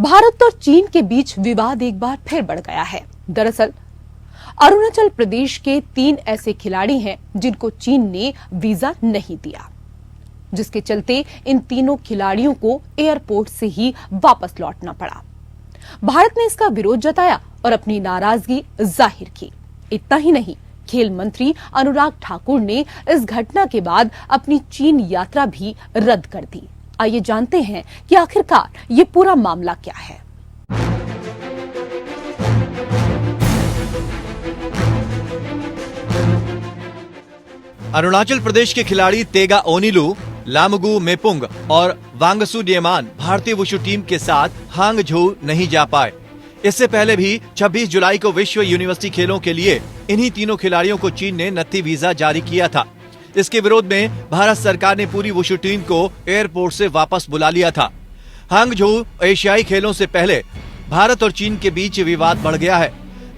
भारत और चीन के बीच विवाद एक बार फिर बढ़ गया है। दरअसल अरुणाचल प्रदेश के 3 ऐसे खिलाड़ी हैं जिनको चीन ने वीजा नहीं दिया, जिसके चलते इन तीनों खिलाड़ियों को एयरपोर्ट से ही वापस लौटना पड़ा। भारत ने इसका विरोध जताया और अपनी नाराजगी जाहिर की। इतना ही नहीं, खेल मंत्री अनुराग ठाकुर ने इस घटना के बाद अपनी चीन यात्रा भी रद्द कर दी। आइए जानते हैं कि आखिरकार ये पूरा मामला क्या है। अरुणाचल प्रदेश के खिलाड़ी तेगा ओनिलू, लामगू मेपुंग और वांगसू नियमान भारतीय वुशु टीम के साथ हांगझोउ नहीं जा पाए। इससे पहले भी 26 जुलाई को विश्व यूनिवर्सिटी खेलों के लिए इन्हीं तीनों खिलाड़ियों को चीन ने नत्थी वीजा जारी किया था। इसके विरोध में भारत सरकार ने पूरी वुशु टीम को एयरपोर्ट से वापस बुला लिया था। हांगझोउ एशियाई खेलों से पहले भारत और चीन के बीच विवाद बढ़ गया है।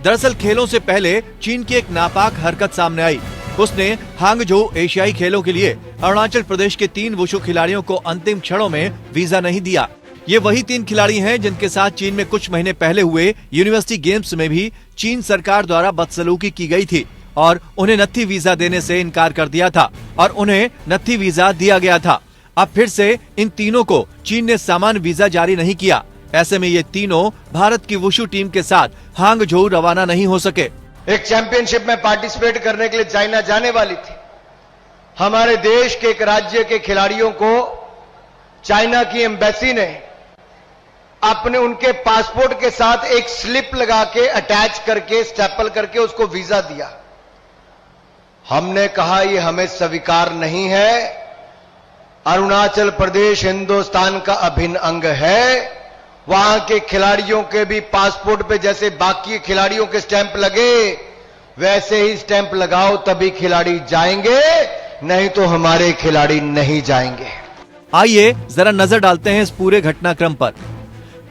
दरअसल खेलों से पहले चीन की एक नापाक हरकत सामने आई। उसने हांगझोउ एशियाई खेलों के लिए अरुणाचल प्रदेश के 3 वुशु खिलाड़ियों को अंतिम क्षणों में वीजा नहीं दिया। ये वही 3 खिलाड़ी हैं जिनके साथ चीन में कुछ महीने पहले हुए यूनिवर्सिटी गेम्स में भी चीन सरकार द्वारा बदसलूकी की गई थी और उन्हें नत्थी वीजा देने से इनकार कर दिया था और उन्हें नत्थी वीजा दिया गया था। अब फिर से इन तीनों को चीन ने सामान्य वीजा जारी नहीं किया। ऐसे में ये तीनों भारत की वुशु टीम के साथ हांगझोउ रवाना नहीं हो सके। एक चैंपियनशिप में पार्टिसिपेट करने के लिए चाइना जाने वाली थी। हमारे देश के एक राज्य के खिलाड़ियों को चाइना की एम्बेसी ने अपने उनके पासपोर्ट के साथ एक स्लिप लगा के अटैच करके स्टेपल करके उसको वीजा दिया। हमने कहा ये हमें स्वीकार नहीं है। अरुणाचल प्रदेश हिंदुस्तान का अभिन्न अंग है। वहां के खिलाड़ियों के भी पासपोर्ट पे जैसे बाकी खिलाड़ियों के स्टैंप लगे वैसे ही स्टैंप लगाओ, तभी खिलाड़ी जाएंगे, नहीं तो हमारे खिलाड़ी नहीं जाएंगे। आइए जरा नजर डालते हैं इस पूरे घटनाक्रम पर।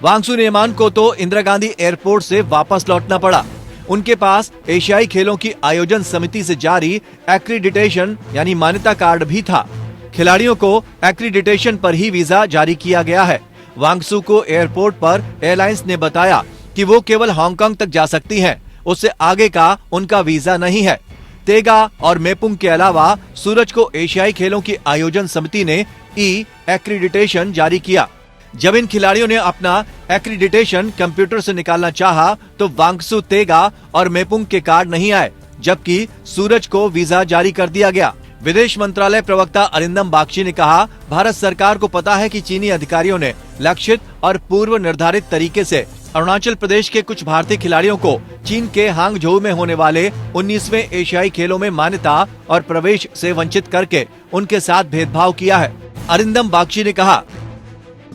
वांगसू नियमान को तो इंदिरा गांधी एयरपोर्ट से वापस लौटना पड़ा। उनके पास एशियाई खेलों की आयोजन समिति से जारी एक्रीडिटेशन यानी मान्यता कार्ड भी था। खिलाड़ियों को एक्रीडिटेशन पर ही वीजा जारी किया गया है। वांगसू को एयरपोर्ट पर एयरलाइंस ने बताया कि वो केवल हांगकांग तक जा सकती हैं, उससे आगे का उनका वीजा नहीं है। तेगा और मेपुंग के अलावा सूरज को एशियाई खेलों की आयोजन समिति ने एक्रीडिटेशन जारी किया। जब इन खिलाड़ियों ने अपना एक्रीडिटेशन कंप्यूटर से निकालना चाहा तो वांगसू, तेगा और मेपुंग के कार्ड नहीं आए, जबकि सूरज को वीजा जारी कर दिया गया। विदेश मंत्रालय प्रवक्ता अरिंदम बागची ने कहा, भारत सरकार को पता है कि चीनी अधिकारियों ने लक्षित और पूर्व निर्धारित तरीके से अरुणाचल प्रदेश के कुछ भारतीय खिलाड़ियों को चीन के हांगझोउ में होने वाले 19वें एशियाई खेलों में मान्यता और प्रवेश से वंचित करके उनके साथ भेदभाव किया है। अरिंदम बागची ने कहा,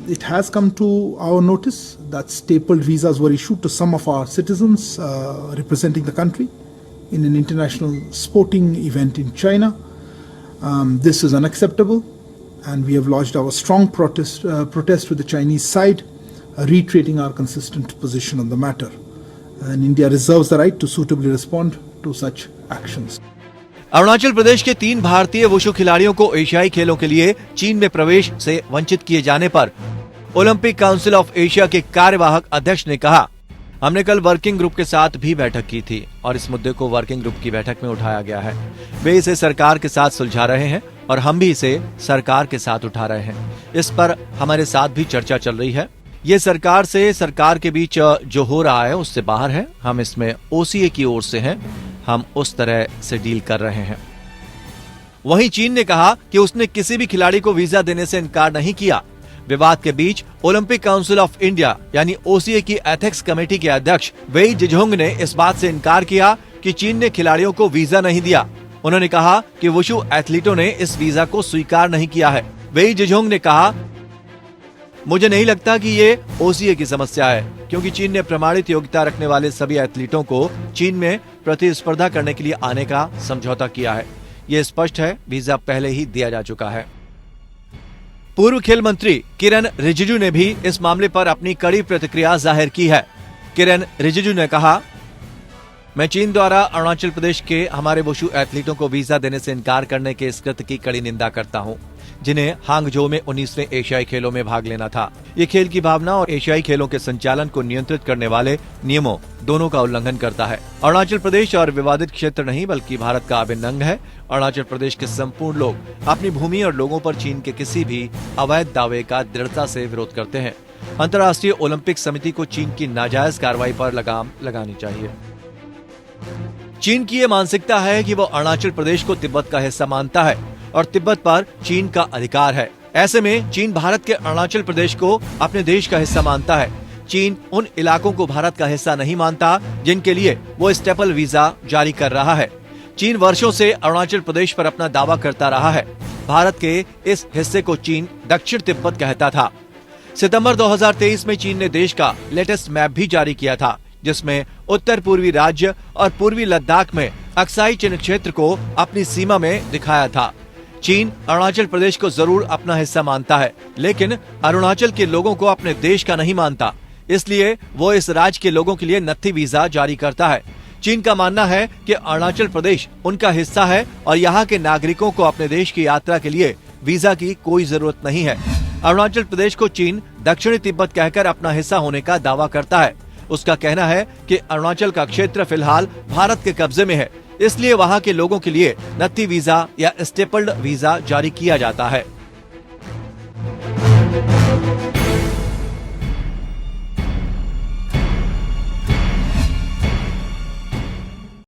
It has come to our notice that stapled visas were issued to some of our citizens representing the country in an international sporting event in China. This is unacceptable, and we have lodged our strong protest with the Chinese side, reiterating our consistent position on the matter. And India reserves the right to suitably respond to such actions. Arunachal Pradesh के 3 भारतीय wushu खिलाड़ियों को एशियाई खेलों के लिए चीन में प्रवेश से वंचित किए जाने पर ओलंपिक काउंसिल ऑफ एशिया के कार्यवाहक अध्यक्ष ने कहा, हमने कल वर्किंग ग्रुप के साथ भी बैठक की थी और इस मुद्दे को वर्किंग ग्रुप की बैठक में उठाया गया है। वे इसे सरकार के साथ सुलझा रहे हैं और हम भी इसे सरकार के साथ उठा रहे हैं। इस पर हमारे साथ भी चर्चा चल रही है। ये सरकार से सरकार के बीच जो हो रहा है उससे बाहर है। हम इसमें ओसीए की ओर से हैं, हम उस तरह से डील कर रहे हैं। वहीं चीन ने कहा कि उसने किसी भी खिलाड़ी को वीजा देने से इनकार नहीं किया। विवाद के बीच ओलंपिक काउंसिल ऑफ इंडिया यानी ओसीए की एथिक्स कमेटी के अध्यक्ष वेई जिझोंग ने इस बात से इनकार किया कि चीन ने खिलाड़ियों को वीजा नहीं दिया। उन्होंने कहा कि वुशु एथलीटों ने इस वीजा को स्वीकार नहीं किया है। वेई जिझोंग ने कहा, मुझे नहीं लगता कि ये ओसीए की समस्या है, क्योंकि चीन ने प्रमाणित योग्यता रखने वाले सभी एथलीटों को चीन में प्रतिस्पर्धा करने के लिए आने का समझौता किया है। ये स्पष्ट है, वीजा पहले ही दिया जा चुका है। पूर्व खेल मंत्री किरेन रिजिजू ने भी इस मामले पर अपनी कड़ी प्रतिक्रिया जाहिर की है। किरेन रिजिजू ने कहा, मैं चीन द्वारा अरुणाचल प्रदेश के हमारे वुशु एथलीटों को वीजा देने से इनकार करने के इस कृत्य की कड़ी निंदा करता हूं। जिन्हें हांगझो में 19वें एशियाई खेलों में भाग लेना था। ये खेल की भावना और एशियाई खेलों के संचालन को नियंत्रित करने वाले नियमों दोनों का उल्लंघन करता है। अरुणाचल प्रदेश और विवादित क्षेत्र नहीं बल्कि भारत का अभिन्न अंग है। अरुणाचल प्रदेश के संपूर्ण लोग अपनी भूमि और लोगों पर चीन के किसी भी अवैध दावे का दृढ़ता से विरोध करते हैं। अंतर्राष्ट्रीय ओलंपिक समिति को चीन की नाजायज कार्रवाई पर लगाम लगानी चाहिए। चीन की ये मानसिकता है कि वो अरुणाचल प्रदेश को तिब्बत का हिस्सा मानता है और तिब्बत पर चीन का अधिकार है। ऐसे में चीन भारत के अरुणाचल प्रदेश को अपने देश का हिस्सा मानता है। चीन उन इलाकों को भारत का हिस्सा नहीं मानता जिनके लिए वो स्टेपल वीजा जारी कर रहा है। चीन वर्षों से अरुणाचल प्रदेश पर अपना दावा करता रहा है। भारत के इस हिस्से को चीन दक्षिण तिब्बत कहता था। सितंबर 2023 में चीन ने देश का लेटेस्ट मैप भी जारी किया था, जिसमें उत्तर पूर्वी राज्य और पूर्वी लद्दाख में अक्साई चिन्ह क्षेत्र को अपनी सीमा में दिखाया था। चीन अरुणाचल प्रदेश को जरूर अपना हिस्सा मानता है, लेकिन अरुणाचल के लोगों को अपने देश का नहीं मानता। इसलिए वो इस राज्य के लोगों के लिए नत्थी वीजा जारी करता है। चीन का मानना है कि अरुणाचल प्रदेश उनका हिस्सा है और यहाँ के नागरिकों को अपने देश की यात्रा के लिए वीजा की कोई जरूरत नहीं है। अरुणाचल प्रदेश को चीन दक्षिणी तिब्बत कहकर अपना हिस्सा होने का दावा करता है। उसका कहना है कि अरुणाचल का क्षेत्र फिलहाल भारत के कब्जे में है, इसलिए वहाँ के लोगों के लिए नत्थी वीजा या स्टेपल्ड वीजा जारी किया जाता है।